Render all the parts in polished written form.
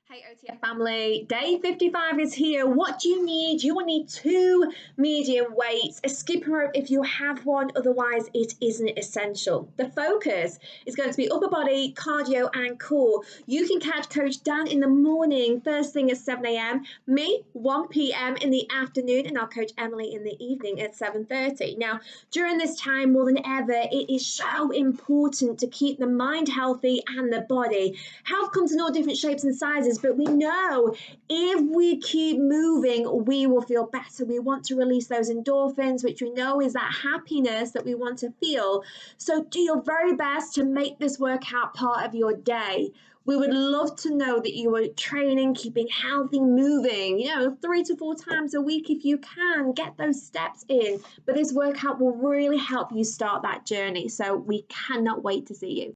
Hey OTF family, day 55 is here. What do you need? You will need 2 medium weights, a skipping rope if you have one, otherwise it isn't essential. The focus is going to be upper body, cardio and core. You can catch Coach Dan in the morning, first thing at 7 a.m, me 1 p.m. in the afternoon, and our Coach Emily in the evening at 7:30. Now, during this time more than ever, it is so important to keep the mind healthy and the body. Health comes in all different shapes and sizes, but we know if we keep moving, we will feel better. We want to release those endorphins, which we know is that happiness that we want to feel. So do your very best to make this workout part of your day. We would love to know that you are training, keeping healthy, moving, 3 to 4 times a week if you can. Get those steps in. But this workout will really help you start that journey. So we cannot wait to see you.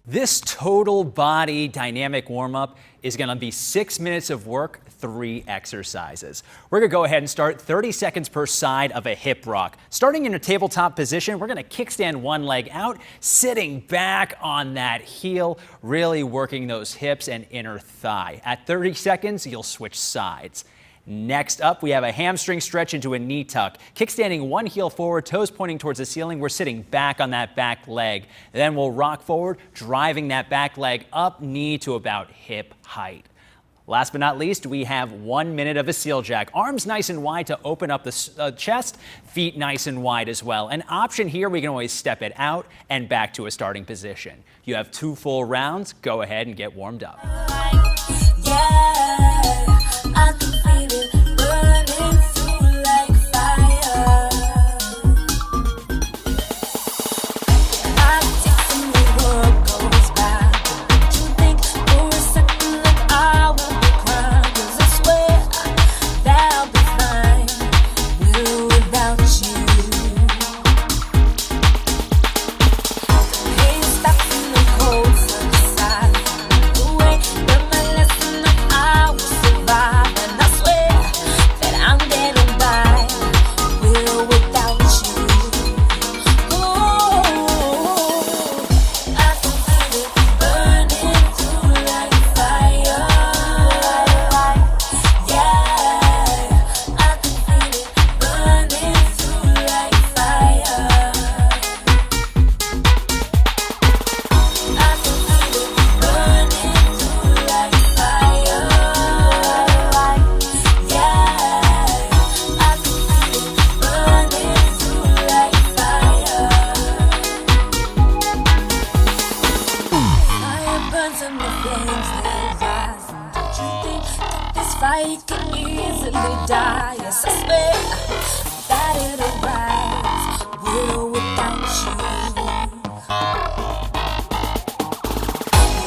This total body dynamic warm-up is going to be 6 minutes of work, 3 exercises. We're going to go ahead and start 30 seconds per side of a hip rock. Starting in a tabletop position, we're going to kickstand one leg out, sitting back on that heel, really working those hips and inner thigh. At 30 seconds, you'll switch sides. Next up, we have a hamstring stretch into a knee tuck. Kickstanding one heel forward, toes pointing towards the ceiling. We're sitting back on that back leg. Then we'll rock forward, driving that back leg up, knee to about hip height. Last but not least, we have 1 minute of a seal jack. Arms nice and wide to open up the chest, feet nice and wide as well. An option here, we can always step it out and back to a starting position. You have 2 full rounds. Go ahead and get warmed up. Fight can easily die. Yes, I swear that it'll rise with or without you.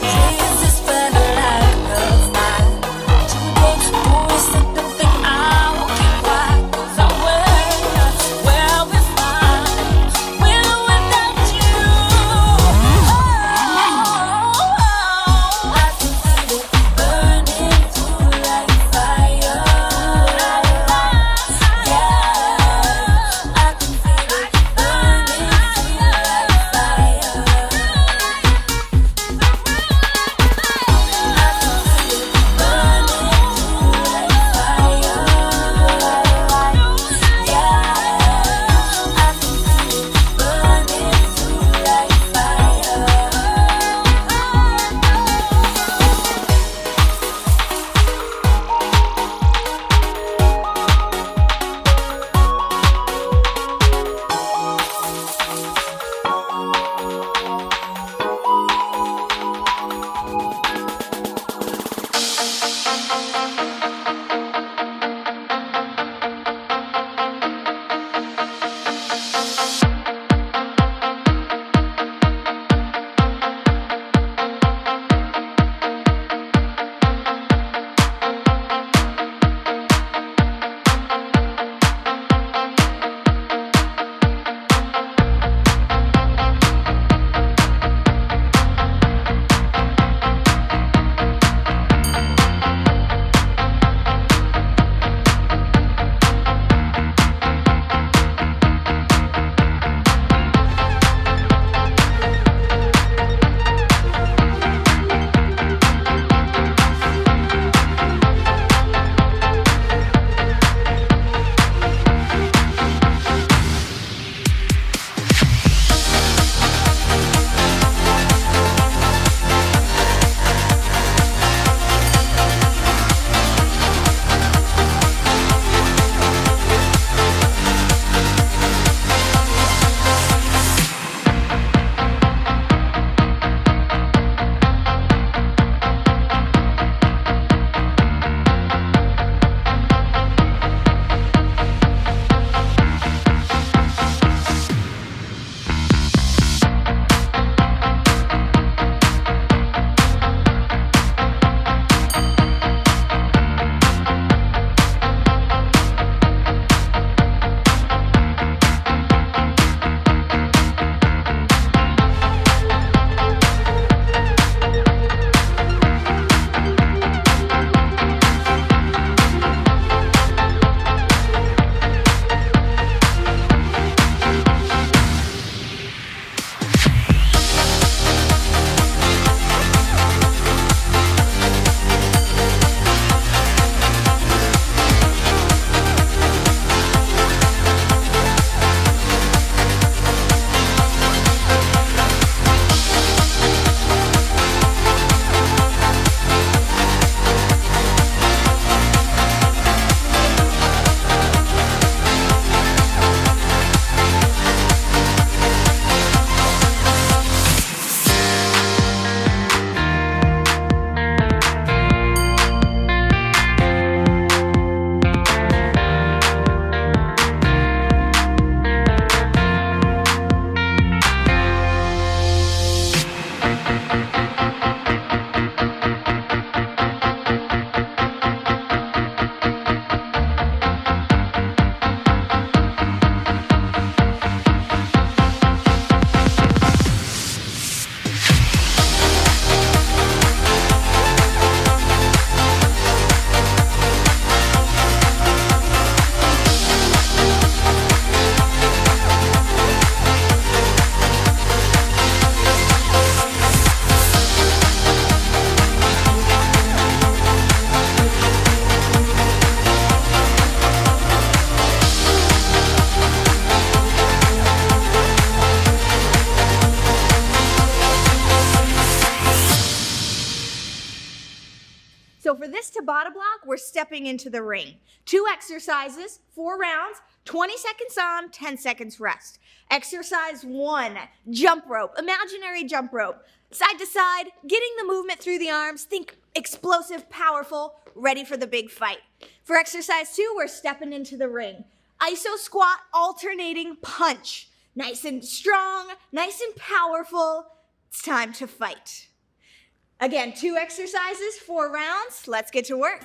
Please just spread a light of mine. Today, boys, I don't think I will keep quiet, 'cause I will be fine with or without you. I can feel it burning through like fire. Yeah, I can So for this Tabata block, we're stepping into the ring. 2 exercises, 4 rounds, 20 seconds on, 10 seconds rest. Exercise 1, jump rope, imaginary jump rope. Side to side, getting the movement through the arms. Think explosive, powerful, ready for the big fight. For exercise 2, we're stepping into the ring. Iso squat, alternating punch. Nice and strong, nice and powerful. It's time to fight. Again, 2 exercises, 4 rounds. Let's get to work.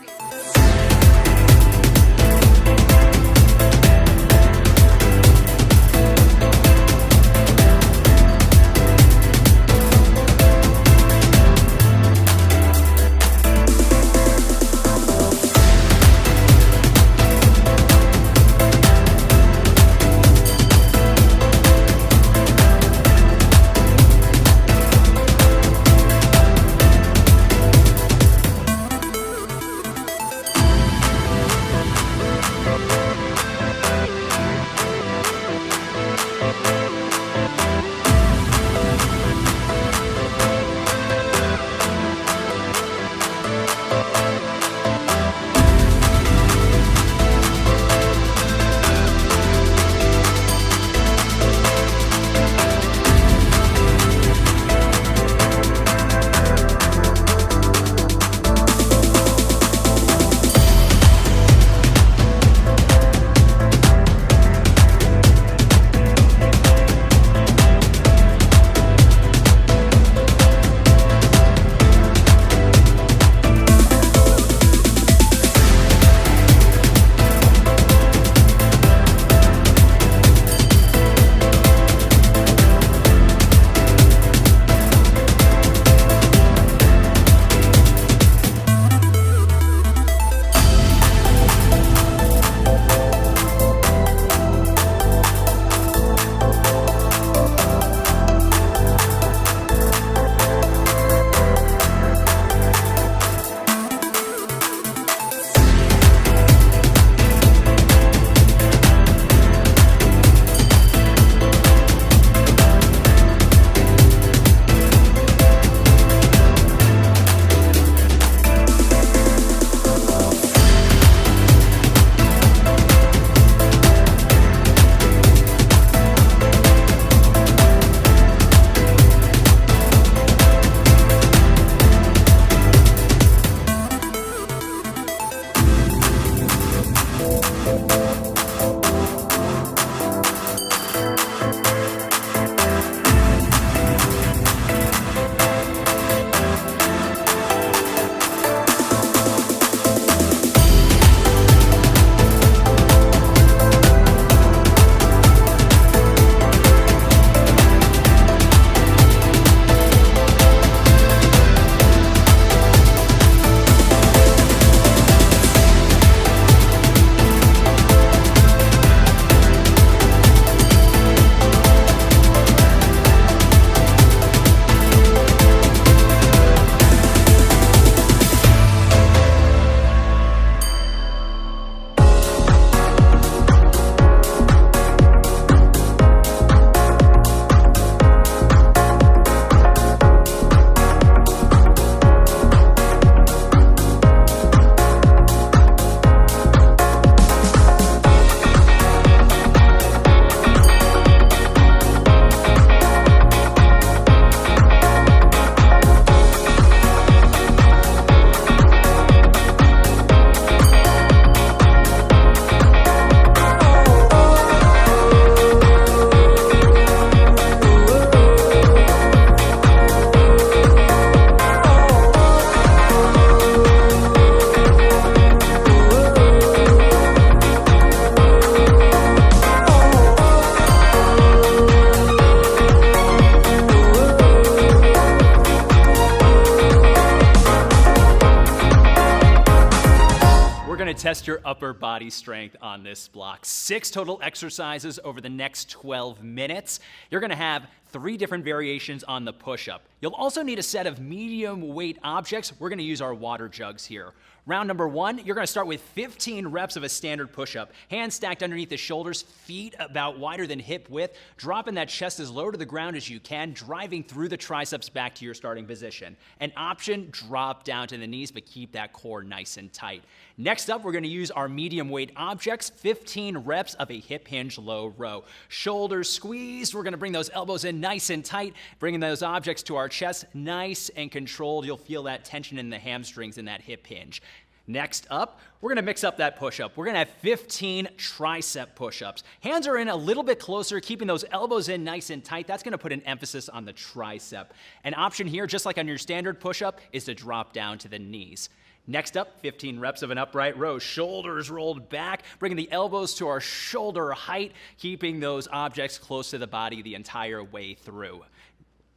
test your upper body strength on this block. 6 total exercises over the next 12 minutes. You're going to have 3 different variations on the push-up. You'll also need a set of medium weight objects. We're gonna use our water jugs here. Round number 1, you're gonna start with 15 reps of a standard push-up. Hands stacked underneath the shoulders, feet about wider than hip width, dropping that chest as low to the ground as you can, driving through the triceps back to your starting position. An option, drop down to the knees, but keep that core nice and tight. Next up, we're gonna use our medium weight objects, 15 reps of a hip hinge low row. Shoulders squeezed, we're gonna bring those elbows in nice and tight, bringing those objects to our chest, nice and controlled. You'll feel that tension in the hamstrings in that hip hinge. Next up, we're gonna mix up that push-up. We're gonna have 15 tricep push-ups. Hands are in a little bit closer, keeping those elbows in nice and tight. That's gonna put an emphasis on the tricep. An option here, just like on your standard push-up, is to drop down to the knees. Next up, 15 reps of an upright row. Shoulders rolled back, bringing the elbows to our shoulder height, keeping those objects close to the body the entire way through.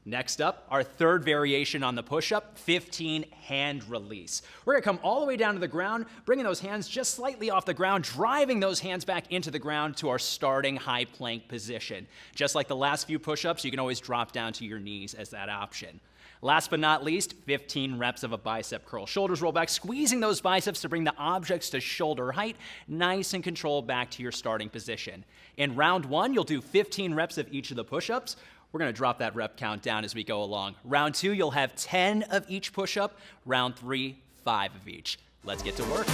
Next up, our third variation on the push-up, 15 hand release. We're gonna come all the way down to the ground, bringing those hands just slightly off the ground, driving those hands back into the ground to our starting high plank position. Just like the last few push-ups, you can always drop down to your knees as that option. Last but not least, 15 reps of a bicep curl. Shoulders roll back, squeezing those biceps to bring the objects to shoulder height, nice and controlled back to your starting position. In round 1, you'll do 15 reps of each of the push-ups. We're gonna drop that rep count down as we go along. Round 2, you'll have 10 of each push-up. Round 3, 5 of each. Let's get to work.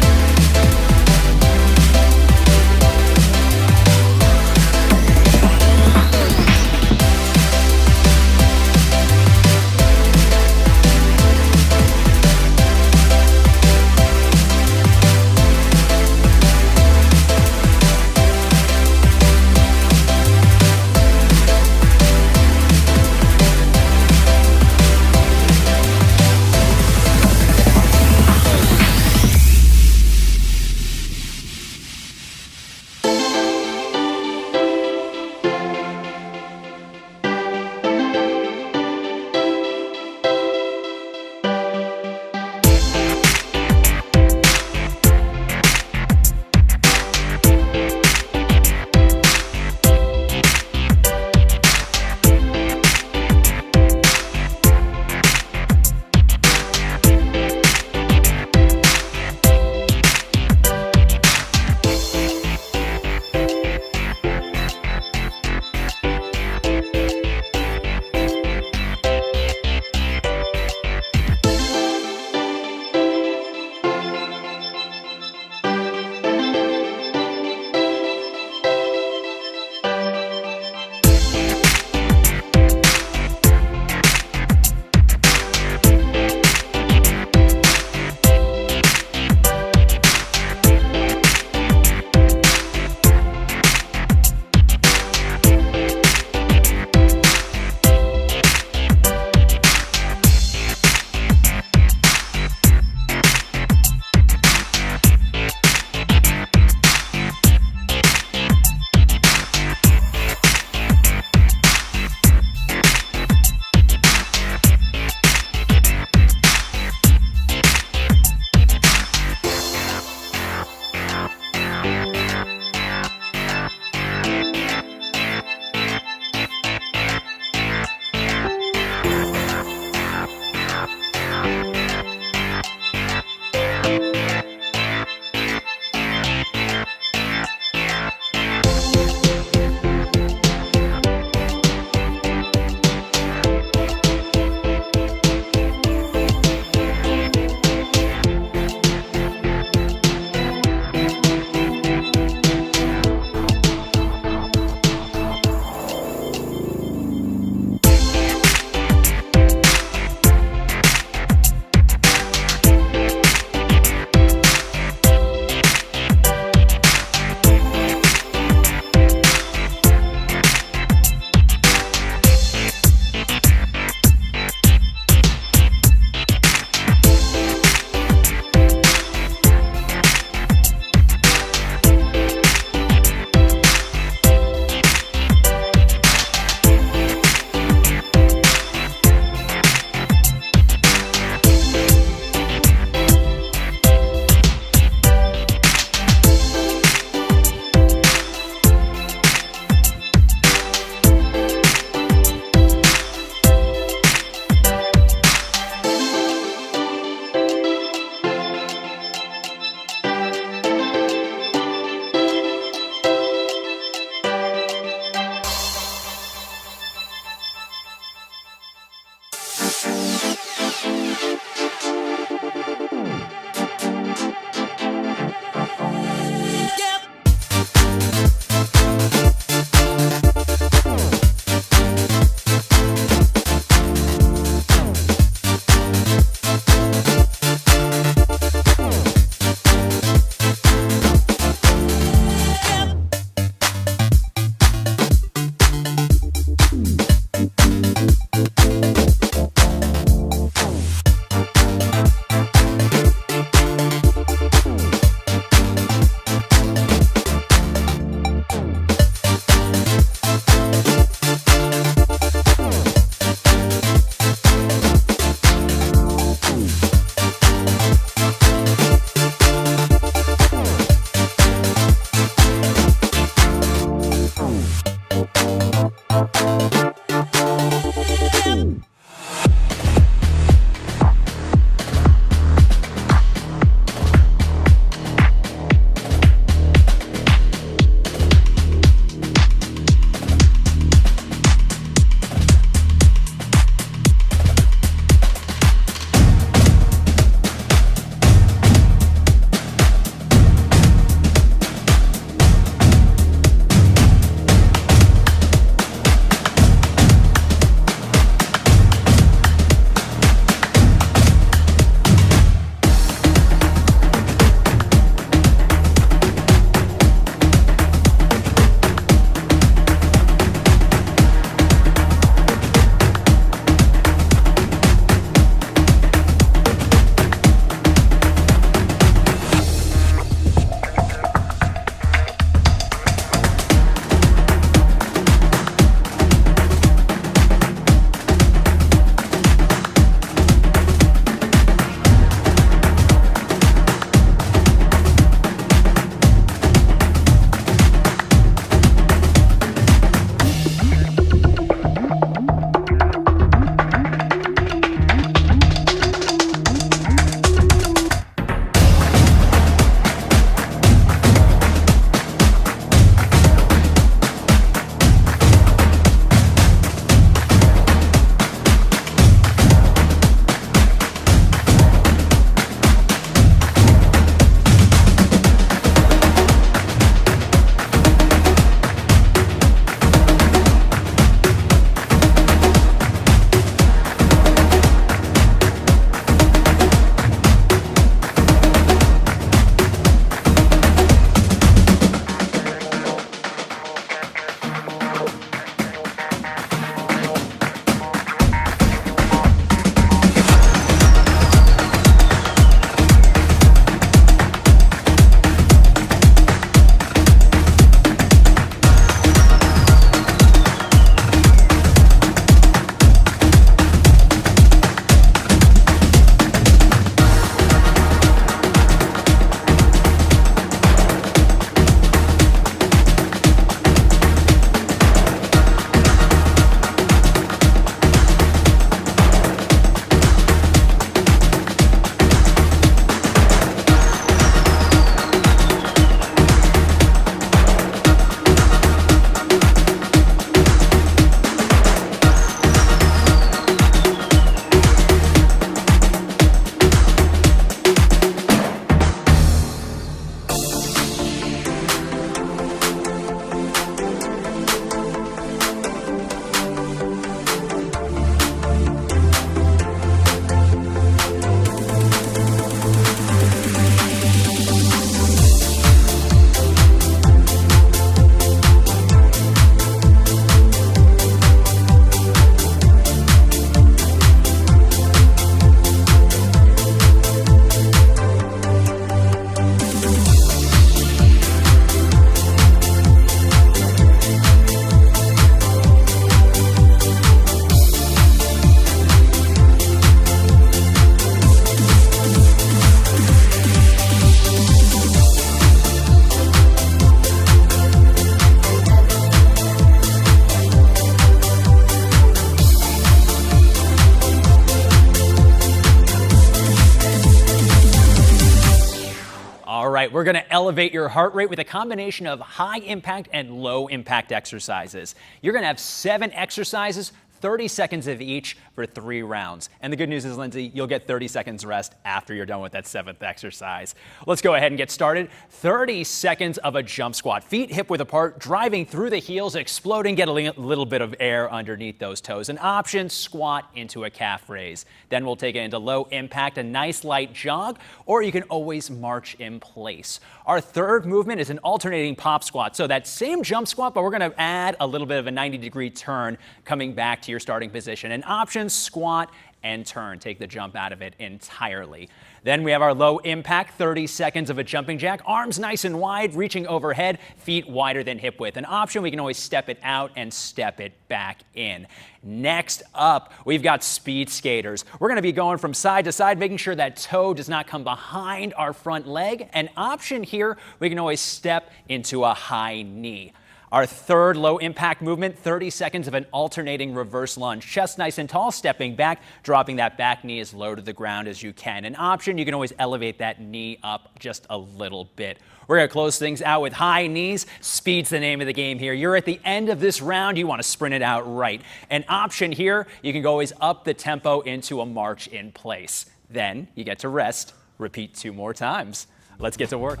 right, we're going to elevate your heart rate with a combination of high impact and low impact exercises. You're going to have 7 exercises, 30 seconds of each for 3 rounds. And the good news is, Lindsay, you'll get 30 seconds rest after you're done with that 7th exercise. Let's go ahead and get started. 30 seconds of a jump squat. Feet hip width apart, driving through the heels, exploding, get a little bit of air underneath those toes. An option, squat into a calf raise. Then we'll take it into low impact, a nice light jog, or you can always march in place. Our third movement is an alternating pop squat. So that same jump squat, but we're going to add a little bit of a 90-degree turn coming back to your starting position. An option, squat and turn. Take the jump out of it entirely. Then we have our low impact, 30 seconds of a jumping jack. Arms nice and wide, reaching overhead, feet wider than hip width. An option, we can always step it out and step it back in. Next up, we've got speed skaters. We're going to be going from side to side, making sure that toe does not come behind our front leg. An option here, we can always step into a high knee. Our third low impact movement, 30 seconds of an alternating reverse lunge. Chest nice and tall, stepping back, dropping that back knee as low to the ground as you can. An option, you can always elevate that knee up just a little bit. We're going to close things out with high knees. Speed's the name of the game here. You're at the end of this round. You want to sprint it out right. An option here, you can go always up the tempo into a march in place. Then you get to rest. Repeat 2 more times. Let's get to work.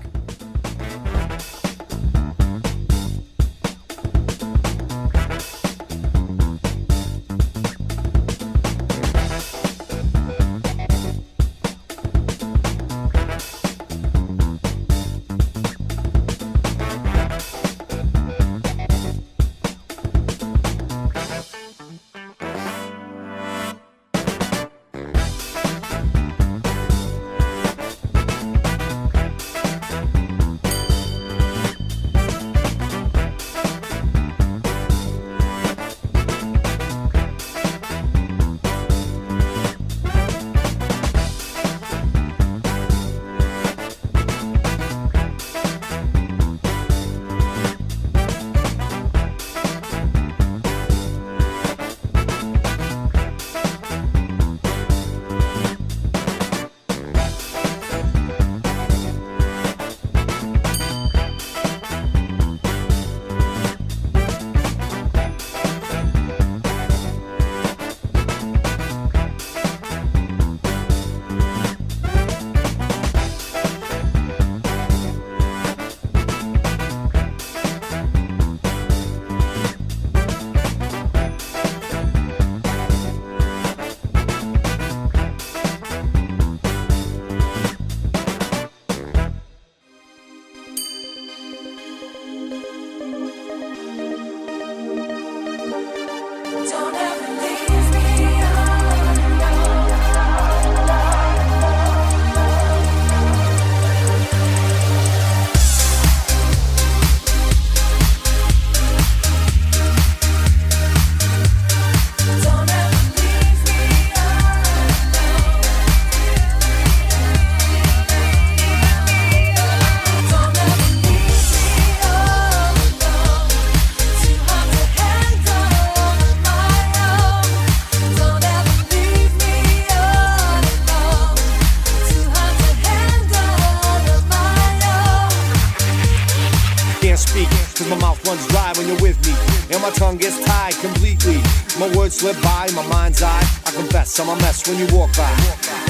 My mouth runs dry when you're with me, and my tongue gets tied completely. My words slip by my mind's eye. I confess I'm a mess when you walk by.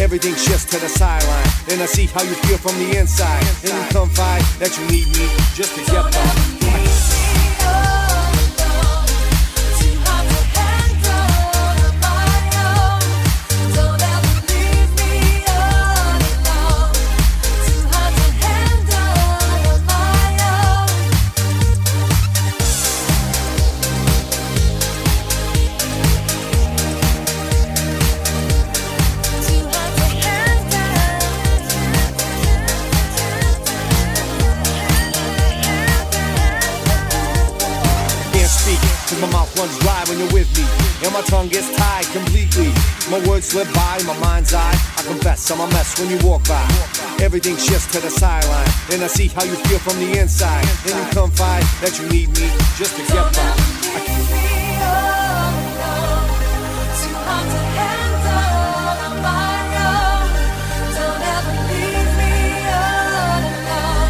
Everything shifts to the sideline, and I see how you feel from the inside. And you confide that you need me just to get by. My mouth runs dry when you're with me, and my tongue gets tied completely. My words slip by my mind's eye. I confess I'm a mess when you walk by. Everything shifts to the sideline, and I see how you feel from the inside. And you confide that you need me just to get by. Too hard to handle on my own. Don't ever leave me all alone.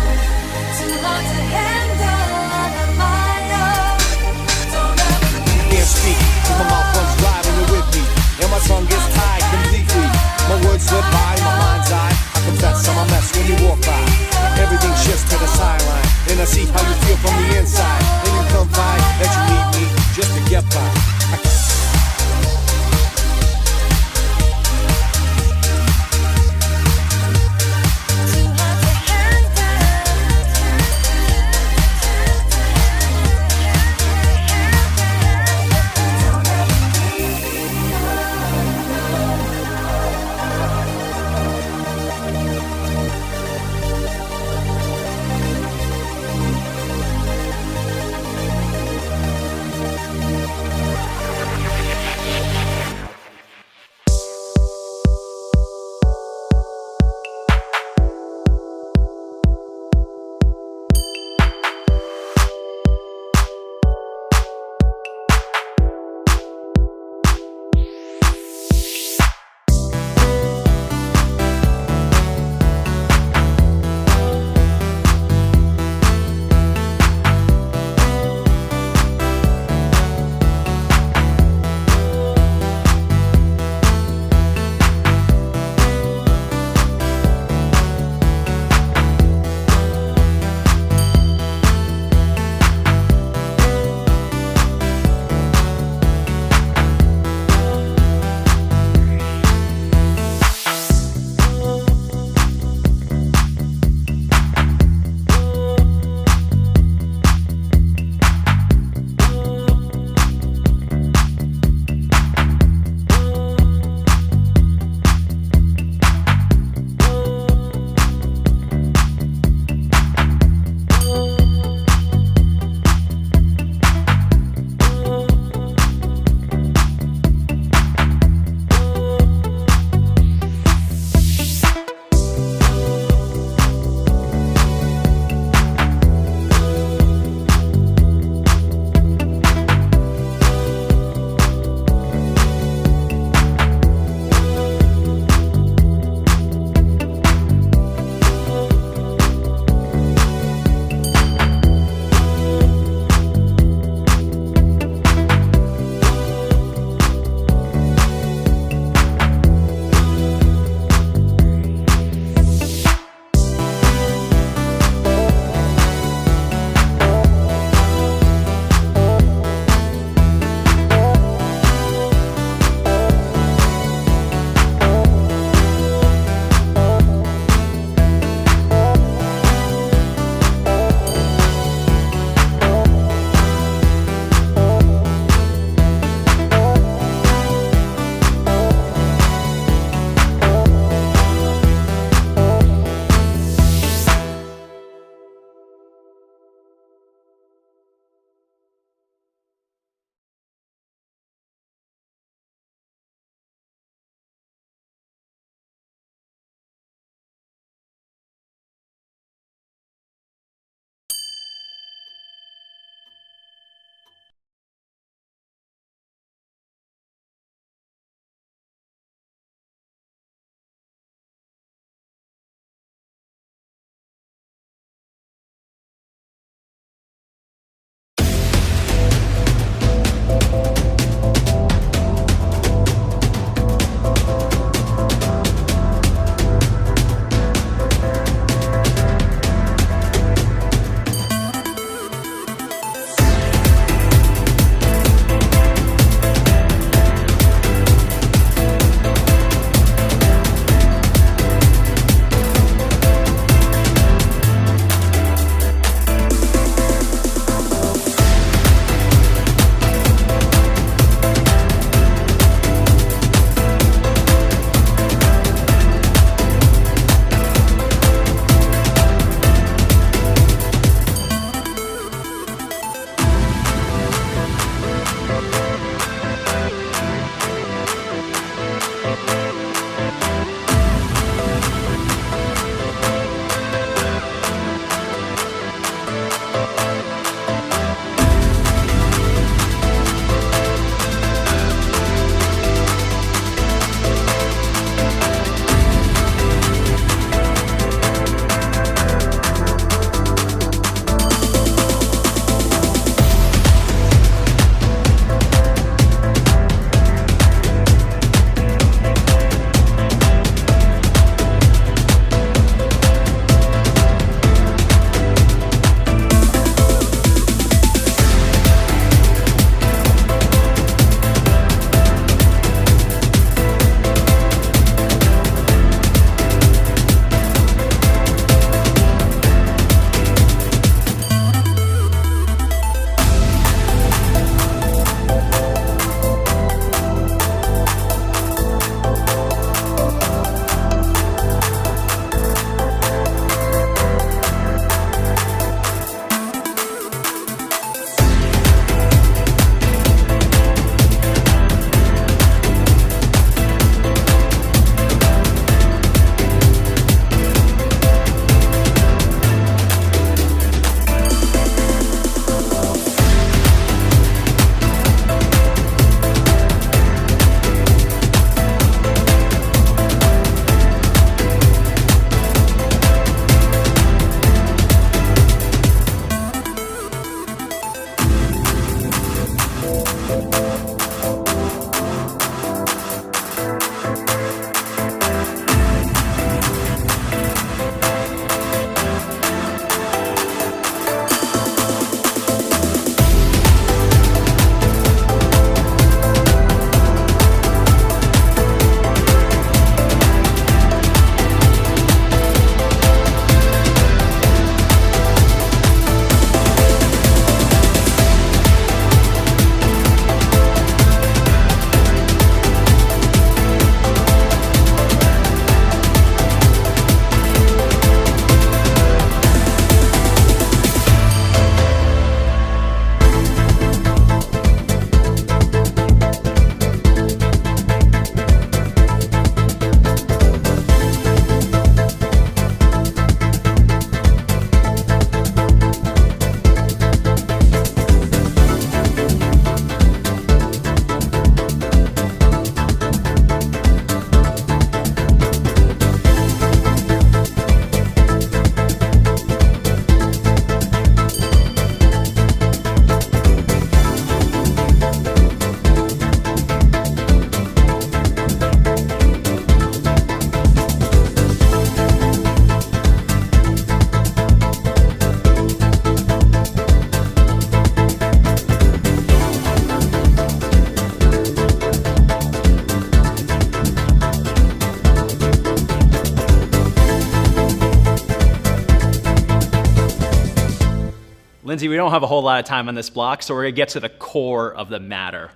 Lindsay, we don't have a whole lot of time on this block, so we're going to get to the core of the matter.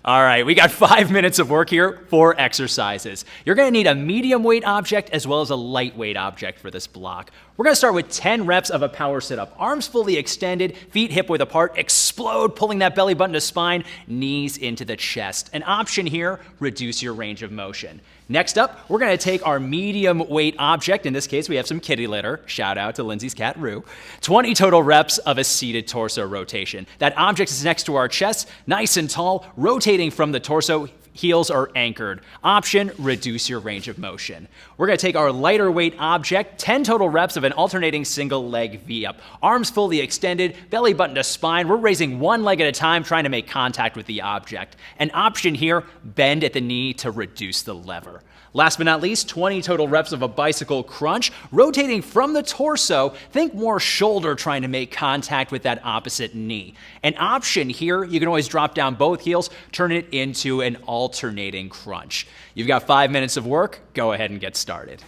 All right, we got 5 minutes of work here, 4 exercises. You're going to need a medium weight object as well as a lightweight object for this block. We're going to start with 10 reps of a power sit-up. Arms fully extended, feet hip-width apart, explode, pulling that belly button to spine, knees into the chest. An option here, reduce your range of motion. Next up, we're going to take our medium weight object. In this case, we have some kitty litter. Shout out to Lindsay's cat, Rue. 20 total reps of a seated torso rotation. That object is next to our chest, nice and tall, rotating from the torso. Heels are anchored. Option, reduce your range of motion. We're going to take our lighter weight object, 10 total reps of an alternating single leg V-up. Arms fully extended, belly button to spine. We're raising one leg at a time, trying to make contact with the object. An option here, bend at the knee to reduce the lever. Last but not least, 20 total reps of a bicycle crunch, rotating from the torso. Think more shoulder, trying to make contact with that opposite knee. An option here, you can always drop down both heels, turn it into an alternating crunch. You've got 5 minutes of work. Go ahead and get started.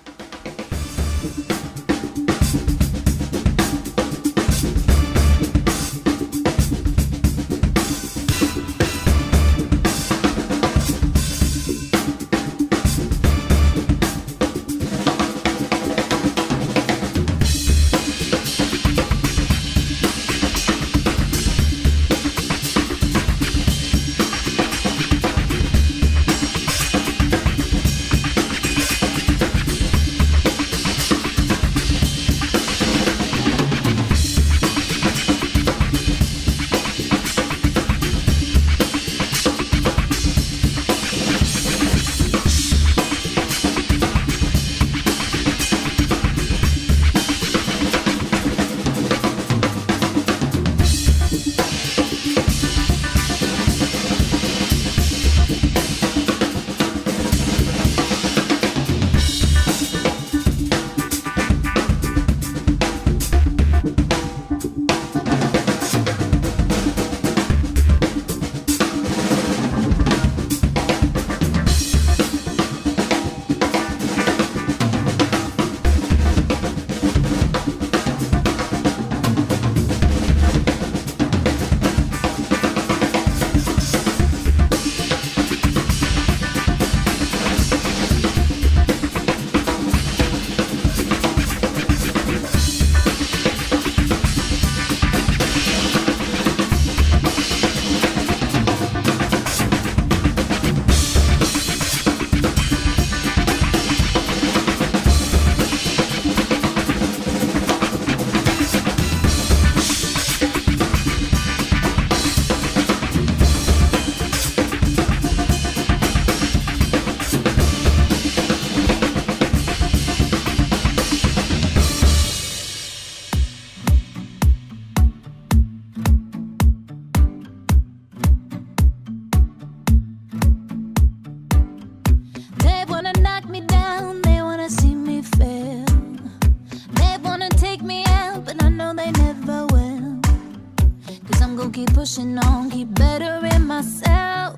Keep pushing on, keep bettering myself.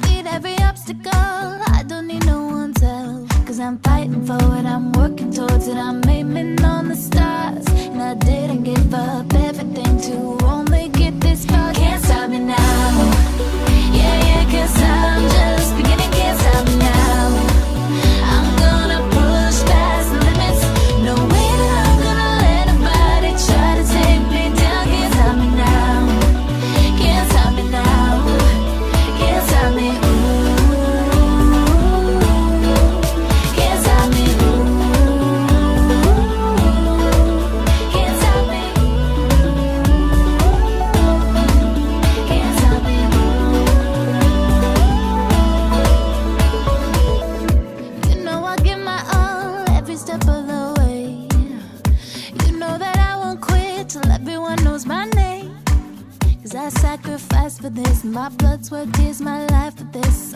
Beat every obstacle, I don't need no one's help. Cause I'm fighting for it, I'm working towards it, I'm aiming on the stars. And I didn't give up everything to only get this far. Can't stop me now. Yeah, cause I'm just beginning, can't stop me now. I'm gonna push past the limits. No way that I'm gonna let nobody try to take me down. Can't stop me now. Can't stop me now. Can't stop me. Can't stop me. Can't stop me. Can't stop me. You know I give my all every step of the way. You know that I won't quit till everyone knows my name. Cause I sacrifice for this, my blood, sweat, tears, my life for this.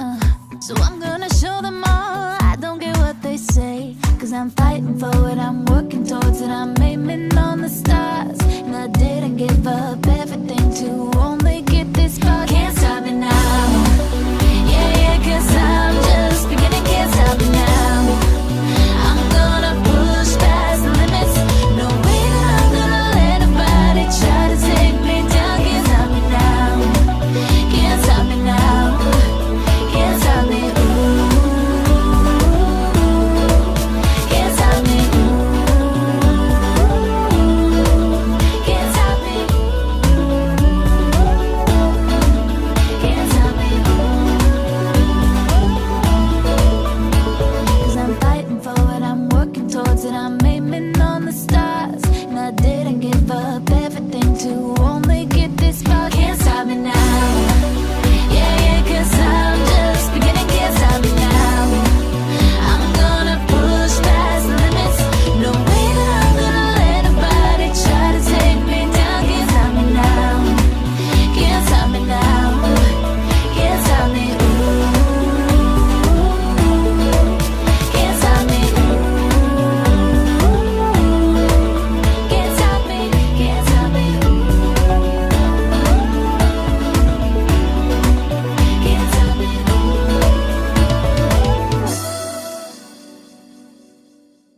So I'm gonna show them all, I don't care what they say. Cause I'm fighting for it, I'm working towards it, I'm aiming on the stars. And I didn't give up everything to only get this far. Can't stop me now. Yeah, cause I'm just beginning, can't stop me now. I'm gonna push past the limits. No way that I'm gonna let nobody try and I'm aiming on the stars. And I didn't give up everything to only get this far. Can't stop me now. Yeah, yeah, 'cause I'm just beginning. Can't stop me now. I'm gonna push past the limits. No way that I'm gonna let nobody try to take me down. Can't stop me now. Can't stop me now. Can't stop me. Can't stop me. Can't stop me. Can't stop me. Can't stop me.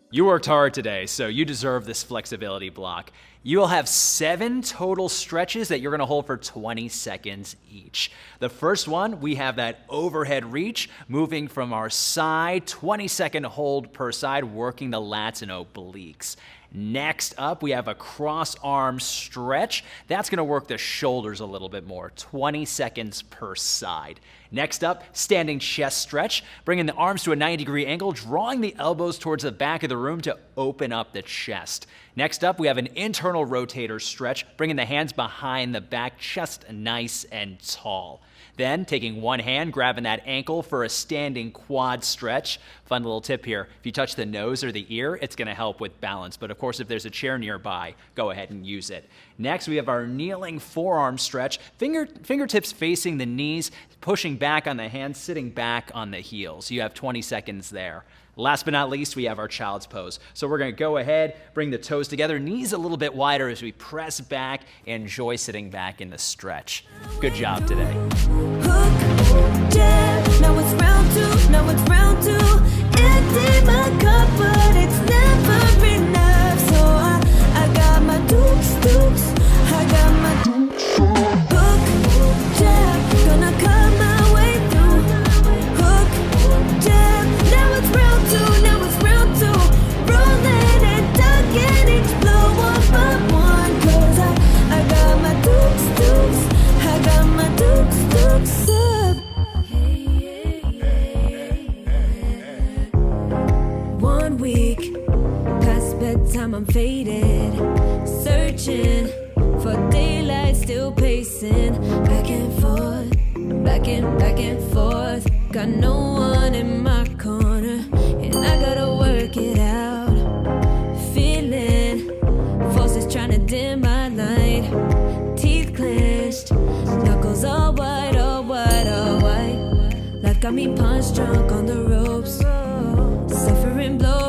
You worked hard today, so you deserve this flexibility block. You'll have 7 total stretches that you're going to hold for 20 seconds each. The first one, we have that overhead reach, moving from our side, 20-second hold per side, working the lats and obliques. Next up, we have a cross-arm stretch. That's going to work the shoulders a little bit more, 20 seconds per side. Next up, standing chest stretch, bringing the arms to a 90-degree angle, drawing the elbows towards the back of the room to open up the chest. Next up, we have an internal rotator stretch, bringing the hands behind the back, chest nice and tall. Then, taking one hand, grabbing that ankle for a standing quad stretch. Fun little tip here, if you touch the nose or the ear, it's going to help with balance. But of course, if there's a chair nearby, go ahead and use it. Next, we have our kneeling forearm stretch. Fingertips facing the knees, pushing back on the hands, sitting back on the heels. You have 20 seconds there. Last but not least, we have our child's pose. So we're going to go ahead, bring the toes together, knees a little bit wider as we press back, enjoy sitting back in the stretch. Good job today. Hook, jab, now it's round 2, now it's round 2. Empty my cup, but it's never enough. So I got my dukes, I got my dukes. Hook, jab, gonna cut my way through. Hook, jab, now it's round 2, now it's round 2. Rolling and ducking each blow one by one. 'Cause I got my dukes, I got my dukes up. 1 week past bedtime, I'm faded, searching for daylight, still pacing back and forth, back and forth. Got no one in my corner, and I gotta work it out. Feeling forces trying to dim my light. Teeth clenched, knuckles all white, all white, all white. Life got me punch drunk on the ropes, suffering blows.